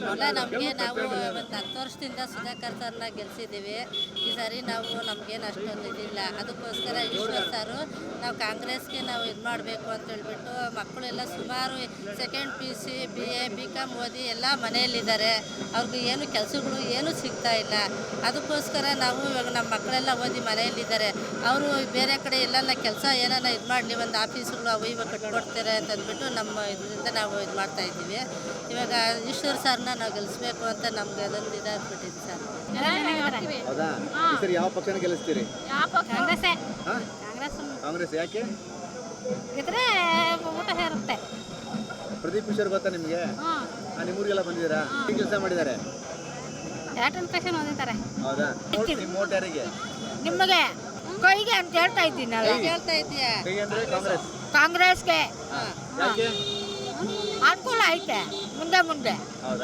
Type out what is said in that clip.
ಅಲ್ಲ ನಮಗೆ ನಾವು ಒಂದು 10 ವರ್ಷದಿಂದ ಸುಧಾಕರ್ ಸರ್ನ ಗೆಲ್ಸಿದ್ದೀವಿ. ಈ ಸಾರಿ ನಾವು ನಮಗೇನು ಅಷ್ಟೊಂದು ಇದಿಲ್ಲ. ಅದಕ್ಕೋಸ್ಕರ ಈಶ್ವರ್ ಸಾರು ನಾವು ಕಾಂಗ್ರೆಸ್ಗೆ ನಾವು ಇದು ಮಾಡಬೇಕು ಅಂತ ಹೇಳ್ಬಿಟ್ಟು ಮಕ್ಕಳೆಲ್ಲ ಸುಮಾರು ಸೆಕೆಂಡ್ PUC BA BCom ಓದಿ ಎಲ್ಲ ಮನೆಯಲ್ಲಿದ್ದಾರೆ. ಅವ್ರಿಗೆ ಏನು ಕೆಲಸಗಳು ಏನೂ ಸಿಗ್ತಾ ಇಲ್ಲ. ಅದಕ್ಕೋಸ್ಕರ ನಾವು ಇವಾಗ ನಮ್ಮ ಮಕ್ಕಳೆಲ್ಲ ಓದಿ ಮನೆಯಲ್ಲಿದ್ದಾರೆ. ಅವರು ಬೇರೆ ಕಡೆ ಎಲ್ಲೆಲ್ಲ ಕೆಲಸ ಏನಾರ ಇದು ಮಾಡಲಿ, ಒಂದು ಆಫೀಸುಗಳು ಅವು ಇವಾಗ ಕಟ್ಕೊಡ್ತಾರೆ ಅಂತಂದ್ಬಿಟ್ಟು ನಮ್ಮ ಇದರಿಂದ ನಾವು ಇದು ಮಾಡ್ತಾಯಿದ್ದೀವಿ. ಇವಾಗ ಈಶ್ವರ್ ಸರ್ನ ನಾವು ಗೆಲ್ಲಿಸ್ಬೇಕು ಅಂತ ನಮ್ಗೆ ಅದೊಂದು ಇದಾಗ್ಬಿಟ್ಟಿದೆ ಸರ್. ಹೌದಾ? ಈ ಸರಿ ಯಾವ ಪಕ್ಷನ ಗೆಲ್ಲಿಸ್ತೀರಿ? ಕಾಂಗ್ರೆಸ್ಸೇ. ಹಾ? ಕಾಂಗ್ರೆಸ್ ಕಾಂಗ್ರೆಸ್ ಯಾಕೆ? ಇದ್ರೆ ಊಟ ಸೇರುತ್ತೆ. ಪ್ರದೀಪ್ ಈಶ್ವರ್ ಗೊತ್ತಾ ನಿಮಗೆ? ನಿಮ್ಮೂರಿಗೆಲ್ಲ ಬಂದಿದ್ದೀರಾ? ಏನು ಕೆಲಸ ಮಾಡಿದ್ದಾರೆ? ಎಲೆಕ್ಟ್ರಿಫಿಕೇಶನ್ ಓದಿದ್ದಾರೆ. ಹೌದಾ? ನಿಮ್ಮ ಓಟ್ ಯಾರಿಗೆ? ನಿಮಗೆ ಕೈಗೆ ಅಂತ ಹೇಳ್ತಾ ಇದ್ದೀನಲ್ಲ. ಹೇಳ್ತಾ ಇದೀಯಾ? ಕೈ ಅಂದ್ರೆ ಕಾಂಗ್ರೆಸ್. ಕಾಂಗ್ರೆಸ್ಗೆ ಯಾಕೆ? ಅನುಕೂಲ ಐತೆ ಮುಂದೆ ಮುಂದೆ. ಹೌದಾ?